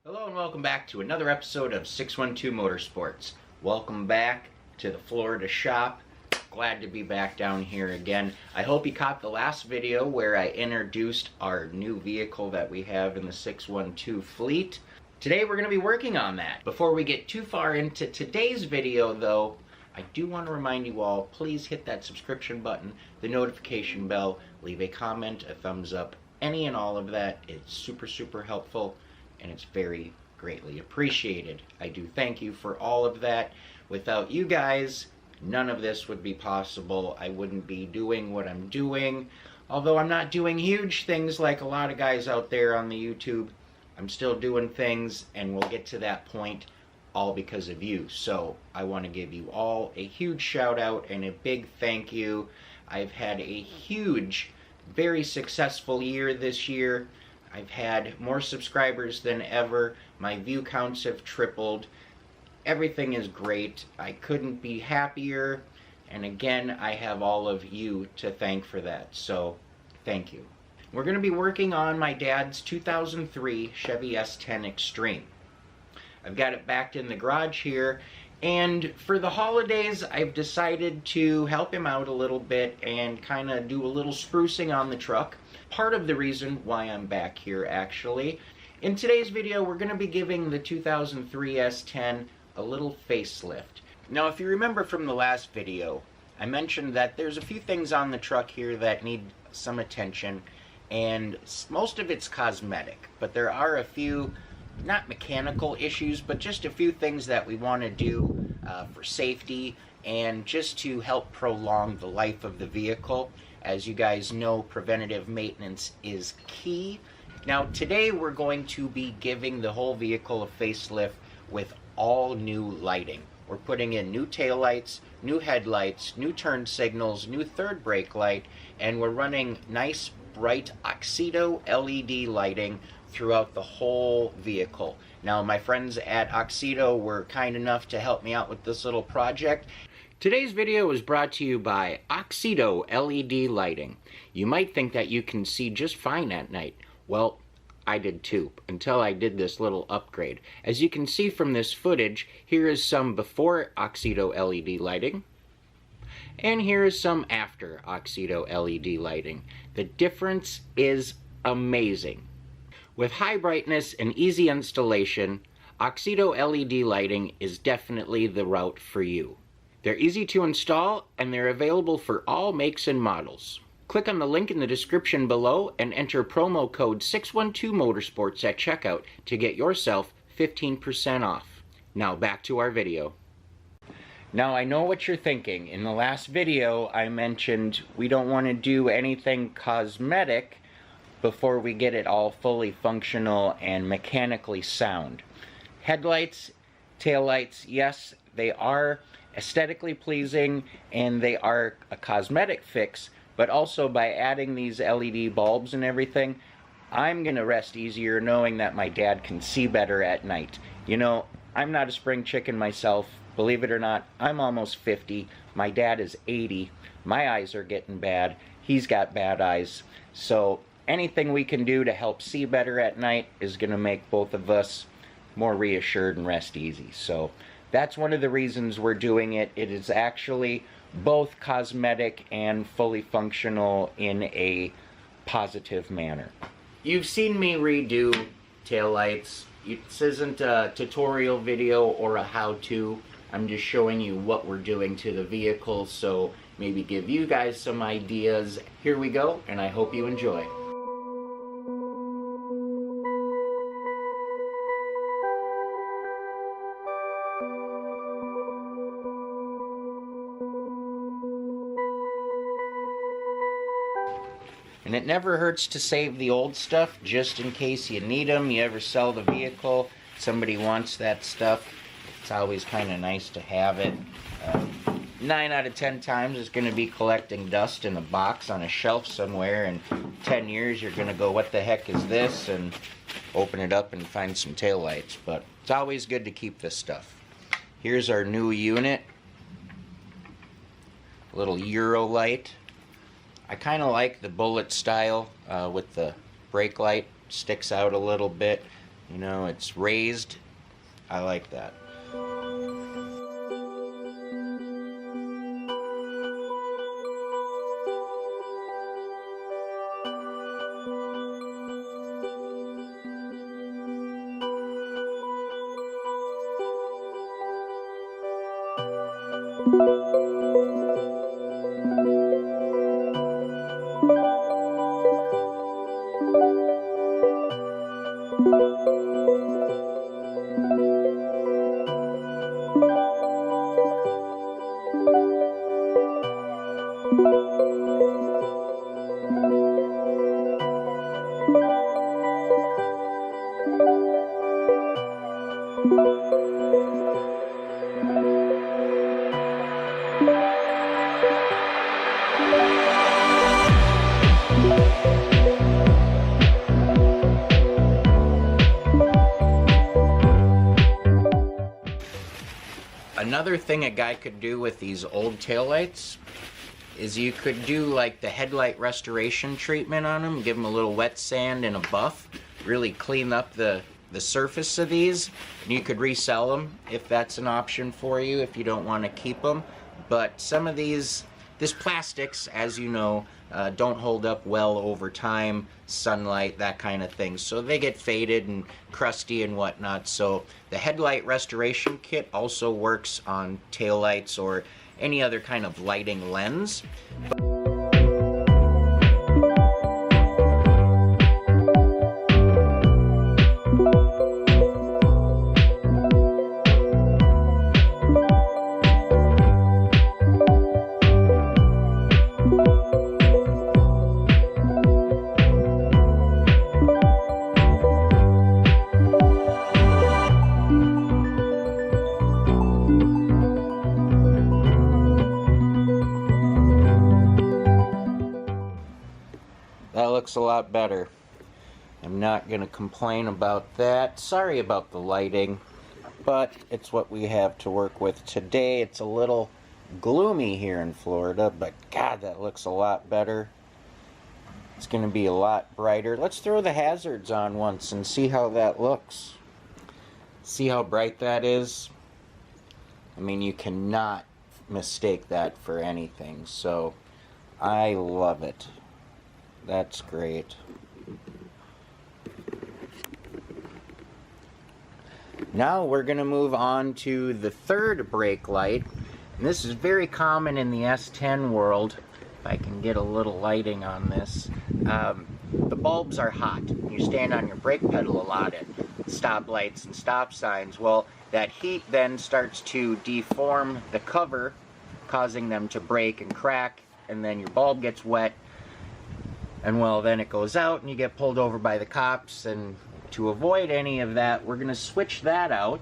Hello and welcome back to another episode of 612 Motorsports. Welcome back to the Florida shop. Glad to be back down here again. I hope you caught the last video where I introduced our new vehicle that we have in the 612 fleet. Today we're going to be working on that. Before we get too far into today's video though, I do want to remind you all, please hit that subscription button, the notification bell, leave a comment, a thumbs up, any and all of that. It's super helpful. And it's very greatly appreciated. I do thank you for all of that. Without you guys, none of this would be possible. I wouldn't be doing what I'm doing. Although I'm not doing huge things like a lot of guys out there on the YouTube, I'm still doing things, and we'll get to that point, all because of you. So I want to give you all a huge shout out and a big thank you. I've had a huge, very successful year this year. I've had more subscribers than ever. My view counts have tripled. Everything is great. I couldn't be happier. And again, I have all of you to thank for that. So, thank you. We're going to be working on my dad's 2003 Chevy S-10 Xtreme. I've got it backed in the garage here. And for the holidays, I've decided to help him out a little bit and kind of do a little sprucing on the truck. Part of the reason why I'm back here, actually. In today's video, we're going to be giving the 2003 S-10 a little facelift. Now, if you remember from the last video, I mentioned that there's a few things on the truck here that need some attention, and most of it's cosmetic, but there are a few, not mechanical issues, but just a few things that we want to do for safety and just to help prolong the life of the vehicle. As you guys know, preventative maintenance is key. Now today we're going to be giving the whole vehicle a facelift with all new lighting. We're putting in new taillights, new headlights, new turn signals, new third brake light, and we're running nice bright AUXITO LED lighting throughout the whole vehicle. Now my friends at AUXITO were kind enough to help me out with this little project. Today's video is brought to you by AUXITO LED lighting. You might think that you can see just fine at night. Well, I did too, until I did this little upgrade. As you can see from this footage, here is some before AUXITO LED lighting, and here is some after AUXITO LED lighting. The difference is amazing. With high brightness and easy installation, AUXITO LED lighting is definitely the route for you. They're easy to install, and they're available for all makes and models. Click on the link in the description below and enter promo code 612 Motorsports at checkout to get yourself 15% off. Now back to our video. Now I know what you're thinking. In the last video I mentioned we don't want to do anything cosmetic before we get it all fully functional and mechanically sound. Headlights, taillights, yes, they are aesthetically pleasing and they are a cosmetic fix, but also by adding these LED bulbs and everything, I'm gonna rest easier knowing that my dad can see better at night. You know, I'm not a spring chicken myself. Believe it or not, I'm almost 50. My dad is 80. My eyes are getting bad. He's got bad eyes. So anything we can do to help see better at night is gonna make both of us more reassured and rest easy. So that's one of the reasons we're doing it. It is actually both cosmetic and fully functional in a positive manner. You've seen me redo taillights. This isn't a tutorial video or a how-to. I'm just showing you what we're doing to the vehicle, so maybe give you guys some ideas. Here we go, and I hope you enjoy. And it never hurts to save the old stuff just in case you need them. You ever sell the vehicle, somebody wants that stuff, it's always kind of nice to have it. 9 out of 10 times it's going to be collecting dust in a box on a shelf somewhere. In 10 years you're going to go, what the heck is this? And open it up and find some taillights. But it's always good to keep this stuff. Here's our new unit. A little Euro light. I kind of like the bullet style with the brake light, sticks out a little bit. You know, it's raised. I like that. Another thing a guy could do with these old taillights is you could do like the headlight restoration treatment on them, give them a little wet sand and a buff, really clean up the surface of these, and you could resell them if that's an option for you if you don't want to keep them. But some of these plastics, as you know, don't hold up well over time, sunlight, that kind of thing. So they get faded and crusty and whatnot. So the headlight restoration kit also works on taillights or any other kind of lighting lens. That looks a lot better. I'm not going to complain about that. Sorry about the lighting, but it's what we have to work with today. It's a little gloomy here in Florida, but God, that looks a lot better. It's going to be a lot brighter. Let's throw the hazards on once and see how that looks. See how bright that is? I mean, you cannot mistake that for anything, so I love it. That's great. Now we're going to move on to the third brake light. And this is very common in the S-10 world. If I can get a little lighting on this. The bulbs are hot. You stand on your brake pedal a lot at stoplights and stop signs. Well, that heat then starts to deform the cover, causing them to break and crack, and then your bulb gets wet. And well, then it goes out and you get pulled over by the cops, and to avoid any of that, we're going to switch that out.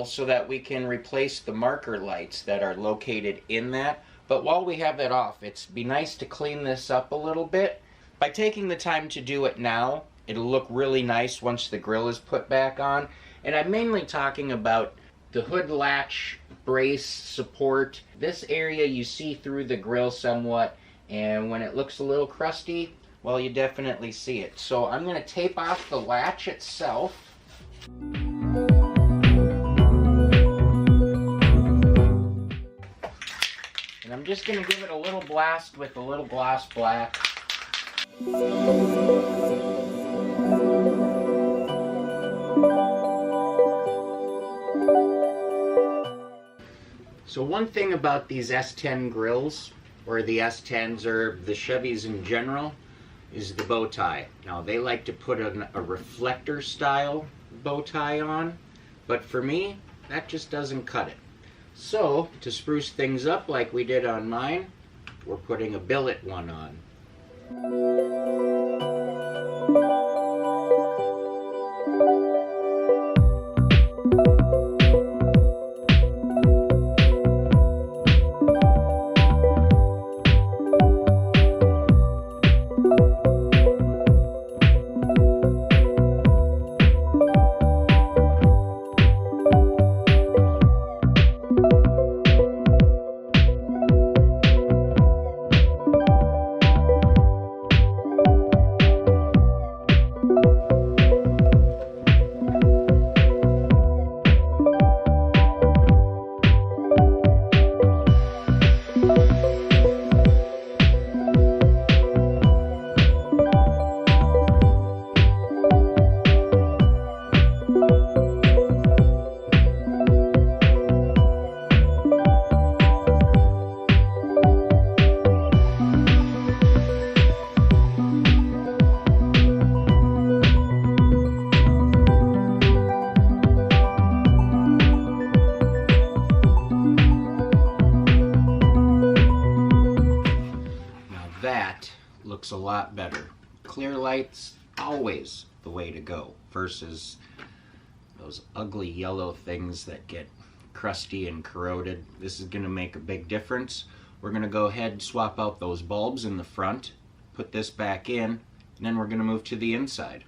So that we can replace the marker lights that are located in that. But while we have that off, it'd be nice to clean this up a little bit. By taking the time to do it now, it'll look really nice once the grill is put back on. And I'm mainly talking about the hood latch, brace, support. This area you see through the grill somewhat, and when it looks a little crusty, well, you definitely see it. So I'm going to tape off the latch itself. And I'm just going to give it a little blast with a little gloss black. So one thing about these S-10 grills or the S10s or the Chevys in general, is the bow tie. Now they like to put a reflector style bow tie on, but for me, that just doesn't cut it. So, to spruce things up like we did on mine, we're putting a billet one on. That looks a lot better. Clear lights, always the way to go, versus those ugly yellow things that get crusty and corroded. This is going to make a big difference. We're going to go ahead and swap out those bulbs in the front, put this back in, and then we're going to move to the inside.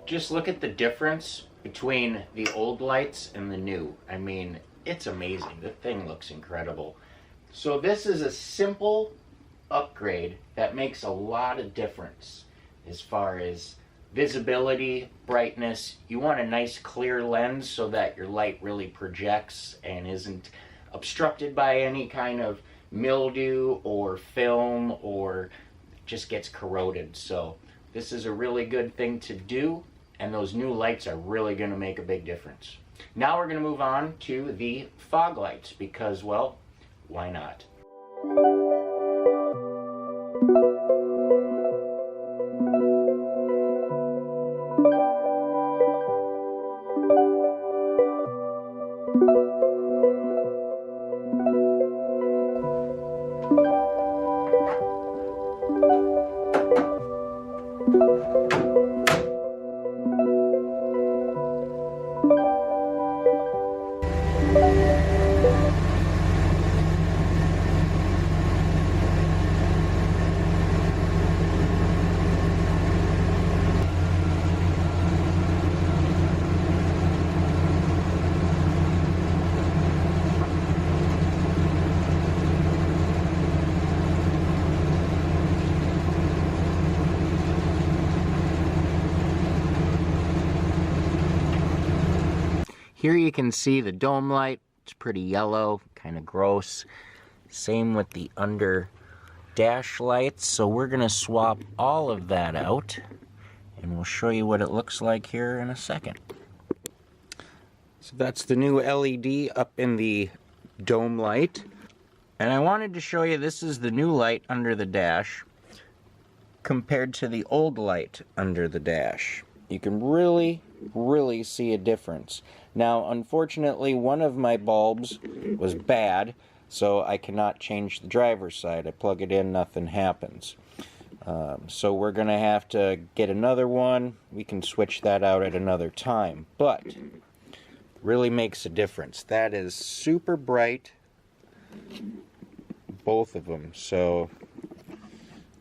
Just look at the difference between the old lights and the new. I mean, it's amazing. The thing looks incredible. So this is a simple upgrade that makes a lot of difference as far as visibility, brightness. You want a nice clear lens so that your light really projects and isn't obstructed by any kind of mildew or film or just gets corroded. So this is a really good thing to do, and those new lights are really going to make a big difference. Now we're going to move on to the fog lights because, well, why not? Here you can see the dome light. It's pretty yellow, kind of gross. Same with the under dash lights. So we're going to swap all of that out, and we'll show you what it looks like here in a second. So that's the new LED up in the dome light. And I wanted to show you, this is the new light under the dash. compared to the old light under the dash. You can really see a difference. Now, unfortunately, one of my bulbs was bad, so I cannot change the driver's side. I plug it in, nothing happens. So we're going to have to get another one. We can switch that out at another time, but really makes a difference. That is super bright, both of them, so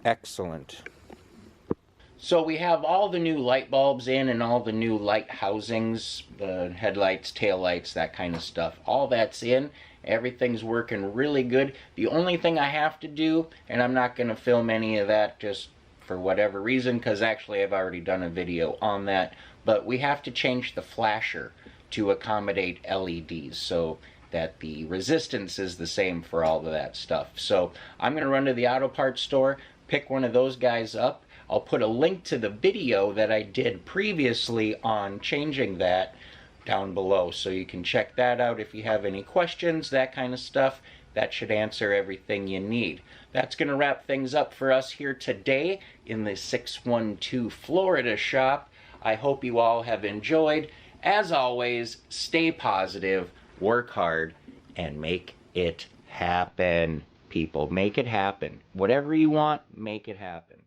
excellent. So we have all the new light bulbs in and all the new light housings, the headlights, taillights, that kind of stuff. All that's in. Everything's working really good. The only thing I have to do, and I'm not going to film any of that just for whatever reason, because actually I've already done a video on that, but we have to change the flasher to accommodate LEDs so that the resistance is the same for all of that stuff. So I'm going to run to the auto parts store, pick one of those guys up. I'll put a link to the video that I did previously on changing that down below, so you can check that out if you have any questions, that kind of stuff. That should answer everything you need. That's going to wrap things up for us here today in the 612 Florida shop. I hope you all have enjoyed. As always, stay positive, work hard, and make it happen, people. Make it happen. Whatever you want, make it happen.